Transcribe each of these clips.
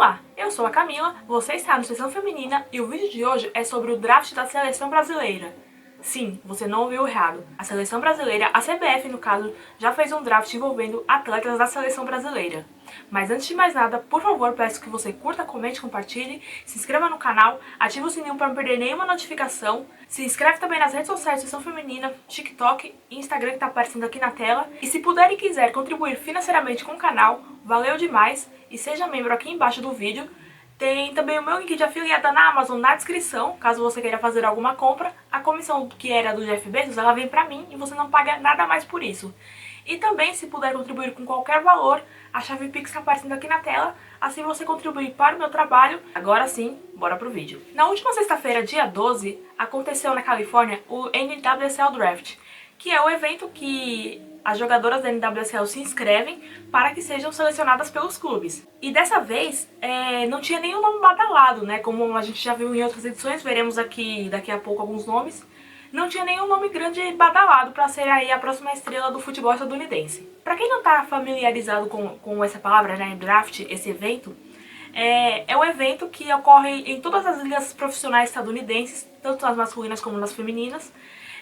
Olá, eu sou a Camila, você está no Seleção Feminina e o vídeo de hoje é sobre o draft da Seleção Brasileira. Sim, você não ouviu errado. A Seleção Brasileira, a CBF no caso, já fez um draft envolvendo atletas da Seleção Brasileira. Mas antes de mais nada, por favor, peço que você curta, comente, compartilhe, se inscreva no canal, ative o sininho para não perder nenhuma notificação, se inscreve também nas redes sociais da Seleção Feminina, TikTok e Instagram que está aparecendo aqui na tela. E se puder e quiser contribuir financeiramente com o canal, valeu demais e seja membro aqui embaixo do vídeo. Tem também o meu link de afiliada na Amazon na descrição, caso você queira fazer alguma compra. A comissão que era do Jeff Bezos, ela vem pra mim e você não paga nada mais por isso. E também, se puder contribuir com qualquer valor, a chave Pix está aparecendo aqui na tela, assim você contribui para o meu trabalho. Agora sim, bora pro vídeo. Na última sexta-feira, dia 12, aconteceu na Califórnia o NWSL Draft, que é o evento que as jogadoras da NWSL se inscrevem para que sejam selecionadas pelos clubes. E dessa vez, não tinha nenhum nome badalado, né? Como a gente já viu em outras edições, veremos aqui daqui a pouco alguns nomes. Não tinha nenhum nome grande badalado para ser aí a próxima estrela do futebol estadunidense. Para quem não está familiarizado com essa palavra, né, draft, esse evento, é um evento que ocorre em todas as ligas profissionais estadunidenses, tanto nas masculinas como nas femininas,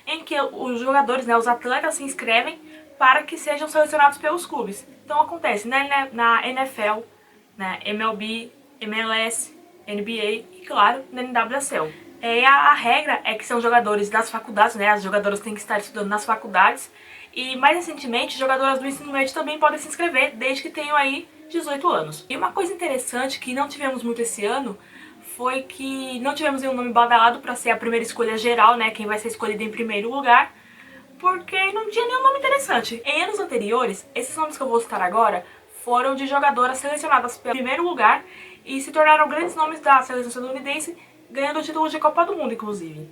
em que os jogadores, né, os atletas se inscrevem para que sejam selecionados pelos clubes. Então acontece na NFL, na MLB, MLS, NBA e, claro, na NWSL. E a regra é que são jogadores das faculdades, né? As jogadoras têm que estar estudando nas faculdades. E mais recentemente, jogadoras do ensino médio também podem se inscrever, desde que tenham aí 18 anos. E uma coisa interessante que não tivemos muito esse ano foi que não tivemos nenhum nome badalado para ser a primeira escolha geral, né? Quem vai ser escolhido em primeiro lugar, porque não tinha nenhum nome interessante. Em anos anteriores, esses nomes que eu vou citar agora foram de jogadoras selecionadas pelo primeiro lugar e se tornaram grandes nomes da seleção estadunidense, ganhando o título de Copa do Mundo, inclusive.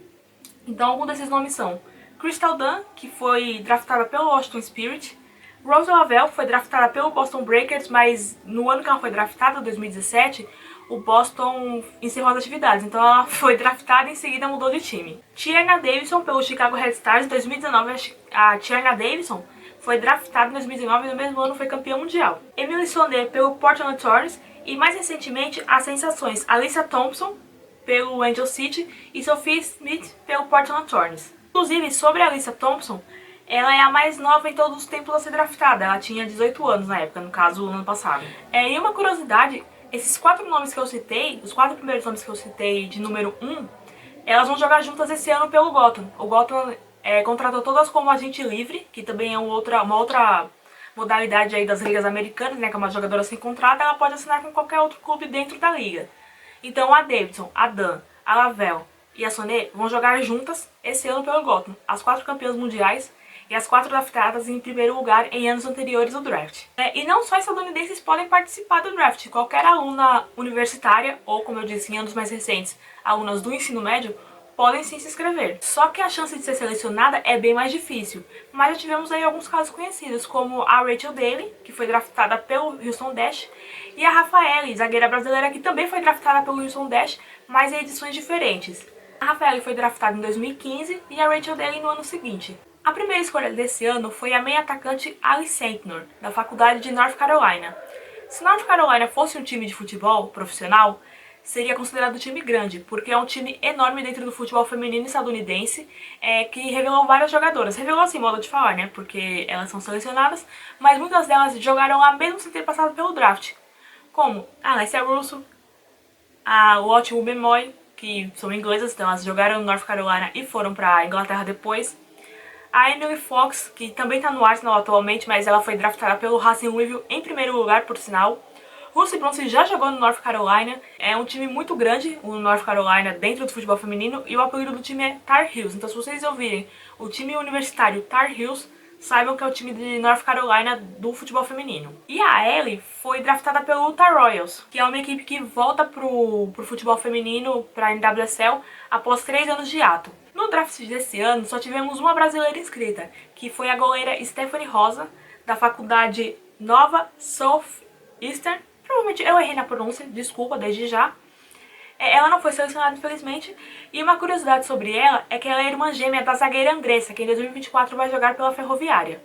Então, alguns desses nomes são Crystal Dunn, que foi draftada pelo Washington Spirit, Rose Lavelle, que foi draftada pelo Boston Breakers, mas no ano que ela foi draftada, 2017, o Boston encerrou as atividades, então ela foi draftada e em seguida mudou de time. Tierna Davidson, pelo Chicago Red Stars, em 2019, a Tierna Davidson foi draftada em 2019 e no mesmo ano foi campeã mundial. Emily Sonnet, pelo Portland Thorns, e mais recentemente as sensações Alyssa Thompson, pelo Angel City, e Sophie Smith, pelo Portland Thorns. Inclusive, sobre a Alyssa Thompson, ela é a mais nova em todos os tempos a ser draftada. Ela tinha 18 anos na época, no caso, no ano passado. E uma curiosidade, esses 4 nomes que eu citei, os 4 primeiros nomes que eu citei de número 1, elas vão jogar juntas esse ano pelo Gotham. O Gotham contratou todas como agente livre, que também é uma outra modalidade aí das ligas americanas, né, que é uma jogadora sem contrato, ela pode assinar com qualquer outro clube dentro da liga. Então a Davidson, a Dunn, a Lavelle e a Sonnet vão jogar juntas esse ano pelo Gotham, as 4 campeãs mundiais e as 4 draftadas em primeiro lugar em anos anteriores do draft. E não só estadunidenses podem participar do draft, qualquer aluna universitária, ou como eu disse em anos mais recentes, alunas do ensino médio, podem sim se inscrever. Só que a chance de ser selecionada é bem mais difícil, mas já tivemos aí alguns casos conhecidos, como a Rachel Daly, que foi draftada pelo Houston Dash, e a Rafaele, zagueira brasileira, que também foi draftada pelo Houston Dash, mas em edições diferentes. A Rafaele foi draftada em 2015 e a Rachel Daly no ano seguinte. A primeira escolha desse ano foi a meia atacante Alice Sentnor, da faculdade de North Carolina. Se North Carolina fosse um time de futebol profissional, seria considerado um time grande, porque é um time enorme dentro do futebol feminino estadunidense, que revelou várias jogadoras. Revelou assim, modo de falar, né, porque elas são selecionadas, mas muitas delas jogaram lá mesmo sem ter passado pelo draft, como a Alessia Russo, a Lottie Bemoy, que são inglesas, então elas jogaram no North Carolina e foram pra Inglaterra depois. A Emily Fox, que também está no Arsenal atualmente, mas ela foi draftada pelo Racing Louisville em primeiro lugar, por sinal. Lucy Bronson já jogou no North Carolina, é um time muito grande, o North Carolina, dentro do futebol feminino, e o apelido do time é Tar Heels. Então se vocês ouvirem o time universitário Tar Heels, saibam que é o time de North Carolina do futebol feminino. E a Ellie foi draftada pelo Utah Royals, que é uma equipe que volta pro futebol feminino, pra NWSL, após 3 anos de ato. No draft desse ano, só tivemos uma brasileira inscrita, que foi a goleira Stephanie Rosa, da faculdade Nova Southeastern. Provavelmente eu errei na pronúncia, desculpa desde já. Ela não foi selecionada, infelizmente, e uma curiosidade sobre ela é que ela é irmã gêmea da zagueira Andressa, que em 2024 vai jogar pela Ferroviária.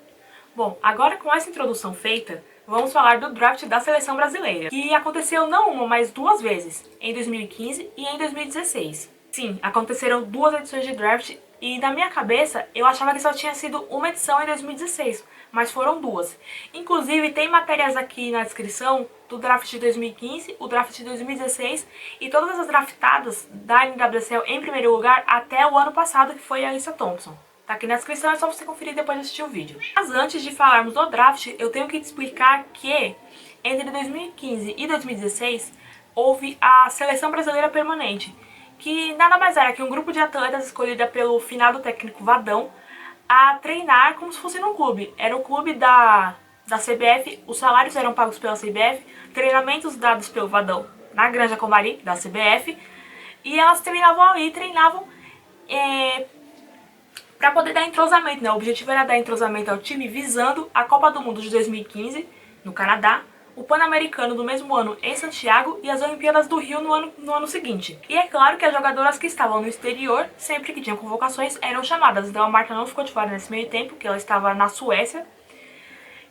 Bom, agora com essa introdução feita, Vamos falar do draft da seleção brasileira, que aconteceu não uma, mas duas vezes, em 2015 e em 2016. Sim, aconteceram duas edições de draft e na minha cabeça eu achava que só tinha sido uma edição em 2016, mas foram duas. Inclusive tem matérias aqui na descrição do draft de 2015, o draft de 2016 e todas as draftadas da NWSL em primeiro lugar até o ano passado, que foi a Alyssa Thompson. Tá aqui na descrição, é só você conferir depois de assistir o vídeo. Mas antes de falarmos do draft, eu tenho que te explicar que entre 2015 e 2016 houve a Seleção Brasileira Permanente, que nada mais era que um grupo de atletas escolhida pelo finado técnico Vadão a treinar como se fosse num clube. Era o clube da CBF, os salários eram pagos pela CBF, treinamentos dados pelo Vadão na Granja Comari, da CBF, e elas treinavam ali, para poder dar entrosamento, né? O objetivo era dar entrosamento ao time visando a Copa do Mundo de 2015 no Canadá, o Pan-Americano do mesmo ano em Santiago e as Olimpíadas do Rio no ano seguinte. E é claro que as jogadoras que estavam no exterior, sempre que tinham convocações, eram chamadas. Então a Marta não ficou de fora nesse meio tempo, que ela estava na Suécia,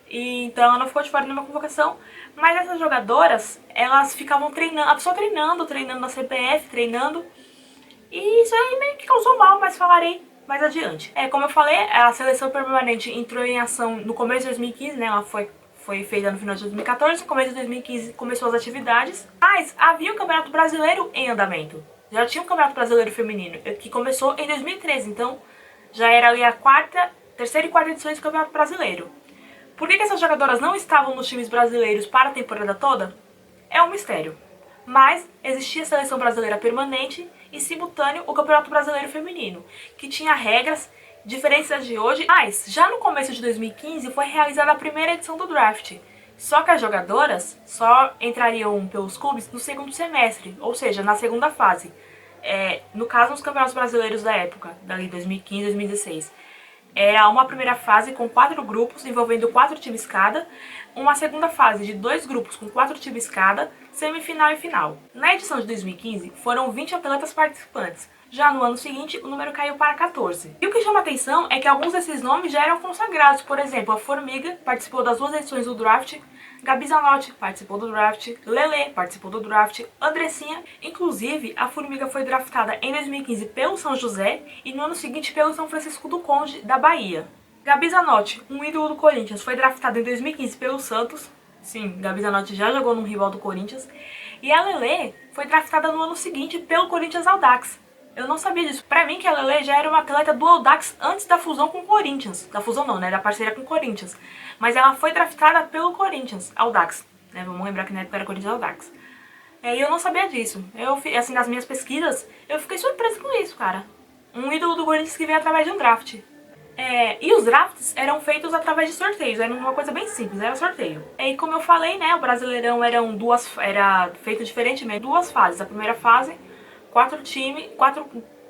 e então ela não ficou de fora nenhuma convocação. Mas essas jogadoras, elas ficavam treinando, a pessoa treinando na CBF, treinando, e isso aí meio que causou mal, mas falarei mais adiante. Como eu falei, a seleção permanente entrou em ação no começo de 2015, né? Ela foi feita no final de 2014, no começo de 2015 começou as atividades, mas havia o Campeonato Brasileiro em andamento. Já tinha o Campeonato Brasileiro Feminino, que começou em 2013, então já era ali a terceira e quarta edições do Campeonato Brasileiro. Por que essas jogadoras não estavam nos times brasileiros para a temporada toda? É um mistério. Mas existia a Seleção Brasileira Permanente e, simultâneo, o Campeonato Brasileiro Feminino, que tinha regras diferentes das de hoje. Mas, já no começo de 2015, foi realizada a primeira edição do draft. Só que as jogadoras só entrariam pelos clubes no segundo semestre, ou seja, na segunda fase. No caso, nos campeonatos brasileiros da época, dali 2015 e 2016. Era uma primeira fase com 4 grupos, envolvendo 4 times cada, uma segunda fase de 2 grupos com 4 times cada, semifinal e final. Na edição de 2015, foram 20 atletas participantes. Já no ano seguinte, o número caiu para 14. E o que chama atenção é que alguns desses nomes já eram consagrados. Por exemplo, a Formiga participou das 2 edições do draft, Gabi Zanotti participou do draft, Lele participou do draft, Andressinha. Inclusive, a Formiga foi draftada em 2015 pelo São José e no ano seguinte pelo São Francisco do Conde, da Bahia. Gabi Zanotti, um ídolo do Corinthians, foi draftada em 2015 pelo Santos. Sim, Gabi Zanotti já jogou num rival do Corinthians. E a Lele foi draftada no ano seguinte pelo Corinthians Audax. Eu não sabia disso. Pra mim que a Lele já era uma atleta do Audax antes da fusão com o Corinthians. Da fusão não, né? Da parceria com o Corinthians. Mas ela foi draftada pelo Corinthians Audax, né? Vamos lembrar que na época era Corinthians Audax. E eu não sabia disso. Assim, nas minhas pesquisas, eu fiquei surpresa com isso, cara. Um ídolo do Corinthians que veio através de um draft. E os drafts eram feitos através de sorteios, era uma coisa bem simples, era sorteio. E como eu falei, né, o Brasileirão era feito diferentemente, 2 fases. A primeira fase, 4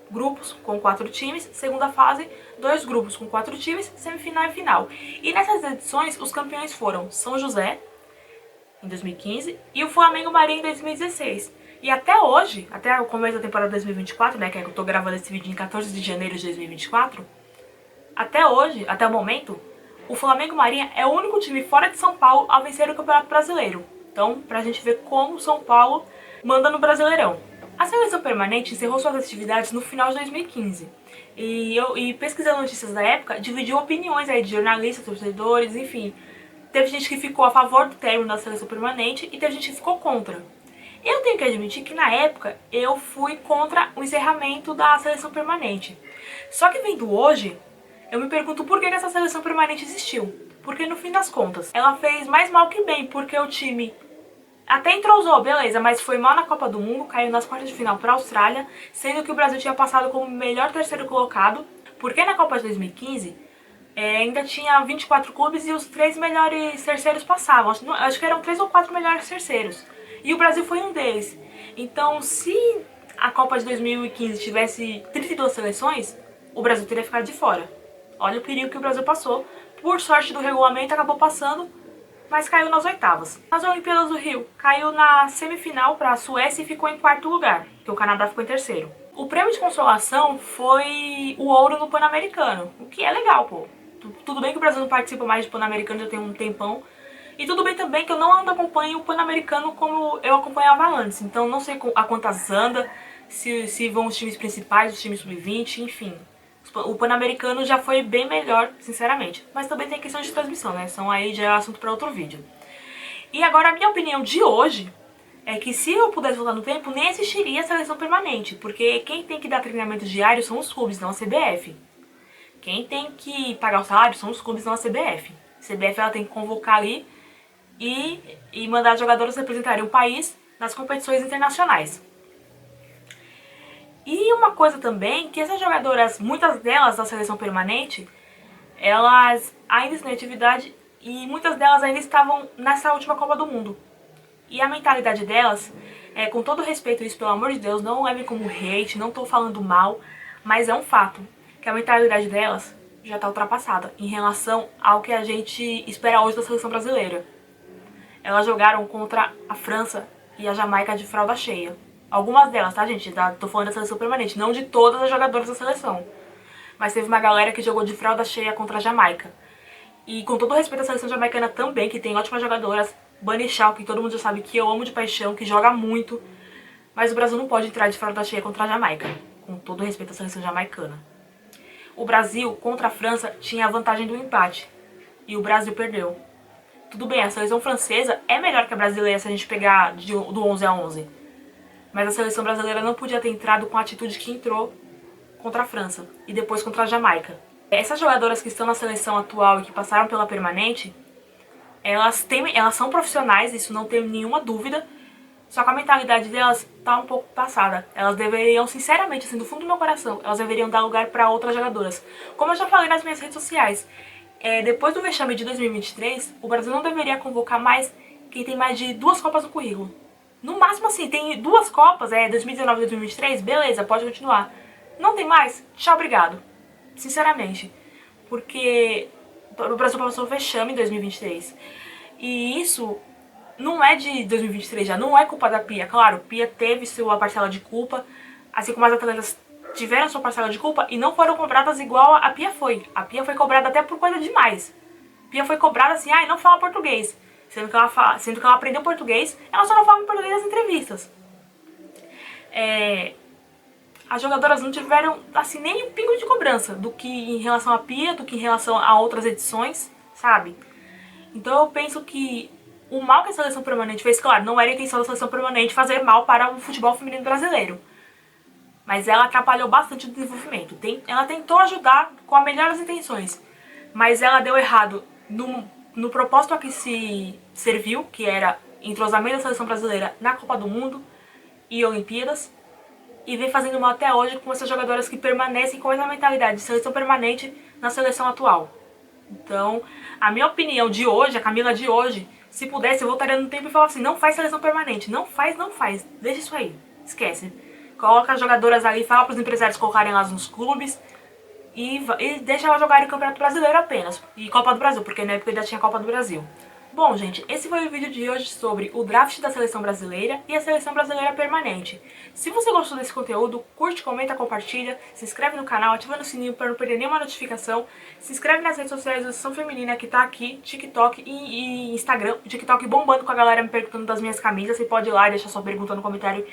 grupos com 4 times, segunda fase, 2 grupos com 4 times, semifinal e final. E nessas edições, os campeões foram São José, em 2015, e o Flamengo Maria em 2016. E até hoje, até o começo da temporada 2024, né, que é que eu tô gravando esse vídeo em 14 de janeiro de 2024, até hoje, até o momento, o Flamengo Marinha é o único time fora de São Paulo a vencer o Campeonato Brasileiro. Então, pra gente ver como São Paulo manda no Brasileirão. A seleção permanente encerrou suas atividades no final de 2015. E pesquisando notícias da época, dividiu opiniões aí de jornalistas, torcedores, enfim. Teve gente que ficou a favor do término da seleção permanente e teve gente que ficou contra. Eu tenho que admitir que na época eu fui contra o encerramento da seleção permanente. Só que vendo hoje, eu me pergunto por que essa seleção permanente existiu. Porque no fim das contas, ela fez mais mal que bem, porque o time até entrosou, beleza, mas foi mal na Copa do Mundo, caiu nas quartas de final para a Austrália, sendo que o Brasil tinha passado como melhor terceiro colocado, porque na Copa de 2015 ainda tinha 24 clubes e os 3 melhores terceiros passavam. Acho que eram 3 ou 4 melhores terceiros. E o Brasil foi um deles. Então, se a Copa de 2015 tivesse 32 seleções, o Brasil teria ficado de fora. Olha o perigo que o Brasil passou. Por sorte do regulamento, acabou passando, mas caiu nas oitavas. Nas Olimpíadas do Rio, caiu na semifinal para a Suécia e ficou em 4º lugar, que o Canadá ficou em 3º. O prêmio de consolação foi o ouro no Pan-Americano, o que é legal, pô. Tudo bem que o Brasil não participa mais de Pan-Americano já tem um tempão, E tudo bem também que eu não acompanho o Pan-Americano como eu acompanhava antes. Então não sei a quantas anda, se vão os times principais, os times sub-20, enfim. O Pan-Americano já foi bem melhor, sinceramente. Mas também tem questão de transmissão, né? São aí já é assunto para outro vídeo. E agora a minha opinião de hoje é que se eu pudesse voltar no tempo, nem existiria a seleção permanente. Porque quem tem que dar treinamento diário são os clubes, não a CBF. Quem tem que pagar o salário são os clubes, não a CBF. A CBF ela tem que convocar ali e mandar jogadores representarem o país nas competições internacionais. E uma coisa também, que essas jogadoras, muitas delas da seleção permanente, elas ainda estão em atividade e muitas delas ainda estavam nessa última Copa do Mundo. E a mentalidade delas, com todo respeito isso, pelo amor de Deus, não levem como hate, não estou falando mal, mas é um fato, que a mentalidade delas já está ultrapassada em relação ao que a gente espera hoje da seleção brasileira. Elas jogaram contra a França e a Jamaica de fralda cheia. Algumas delas, tá, gente? Tô falando da seleção permanente, não de todas as jogadoras da seleção. Mas teve uma galera que jogou de fralda cheia contra a Jamaica. E com todo respeito à seleção jamaicana também, que tem ótimas jogadoras. Bunny Shaw, que todo mundo já sabe que eu amo de paixão, que joga muito. Mas o Brasil não pode entrar de fralda cheia contra a Jamaica. Com todo respeito à seleção jamaicana. O Brasil, contra a França, tinha a vantagem do empate. E o Brasil perdeu. Tudo bem, a seleção francesa é melhor que a brasileira se a gente pegar do 11 a 11. Mas a seleção brasileira não podia ter entrado com a atitude que entrou contra a França e depois contra a Jamaica. Essas jogadoras que estão na seleção atual e que passaram pela permanente, elas são profissionais, isso não tem nenhuma dúvida, só que a mentalidade delas tá um pouco passada. Elas deveriam, sinceramente, assim, do fundo do meu coração, elas deveriam dar lugar para outras jogadoras. Como eu já falei nas minhas redes sociais, depois do vexame de 2023, o Brasil não deveria convocar mais quem tem mais de 2 Copas no currículo. No máximo, assim, tem 2 Copas, 2019 e 2023, beleza, pode continuar. Não tem mais? Tchau, obrigado. Sinceramente. Porque o Brasil passou vexame em 2023. E isso não é de 2023 já, não é culpa da Pia. Claro, Pia teve sua parcela de culpa, assim como as atletas tiveram sua parcela de culpa e não foram cobradas igual a Pia foi. A Pia foi cobrada até por coisa demais. A Pia foi cobrada assim, não fala português. Sendo que ela aprendeu português, ela só não fala português nas entrevistas. As jogadoras não tiveram, assim, nem um pingo de cobrança do que em relação à Pia, do que em relação a outras edições, sabe? Então eu penso que o mal que a seleção permanente fez, claro, não era a intenção da seleção permanente fazer mal para o futebol feminino brasileiro. Mas ela atrapalhou bastante o desenvolvimento. Ela tentou ajudar com as melhores intenções, mas ela deu errado no propósito a que se serviu, que era entrosamento da seleção brasileira na Copa do Mundo e Olimpíadas, e vem fazendo mal até hoje com essas jogadoras que permanecem com essa mentalidade de seleção permanente na seleção atual. Então, a minha opinião de hoje, a Camila de hoje, se pudesse, eu voltaria no tempo e falaria assim, não faz seleção permanente, não faz, deixa isso aí, esquece. Coloca as jogadoras ali, fala para os empresários colocarem elas nos clubes e deixa elas jogarem o Campeonato Brasileiro apenas, e Copa do Brasil, porque na época ainda tinha Copa do Brasil. Bom, gente, esse foi o vídeo de hoje sobre o draft da seleção brasileira e a seleção brasileira permanente. Se você gostou desse conteúdo, curte, comenta, compartilha, se inscreve no canal, ativa o sininho para não perder nenhuma notificação, se inscreve nas redes sociais da Seleção Feminina que tá aqui, TikTok e Instagram, TikTok bombando com a galera me perguntando das minhas camisas, você pode ir lá e deixar sua pergunta no comentário,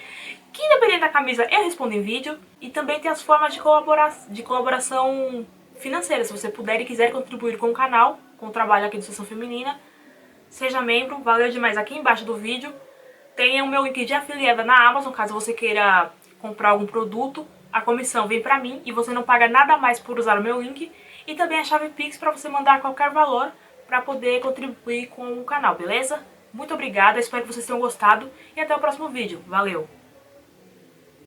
que independente da camisa eu respondo em vídeo, e também tem as formas de colaboração financeira, se você puder e quiser contribuir com o canal, com o trabalho aqui do Seleção Feminina, seja membro, valeu demais. Aqui embaixo do vídeo tem o meu link de afiliada na Amazon, caso você queira comprar algum produto. A comissão vem pra mim e você não paga nada mais por usar o meu link. E também a chave Pix para você mandar qualquer valor para poder contribuir com o canal, beleza? Muito obrigada, espero que vocês tenham gostado e até o próximo vídeo. Valeu!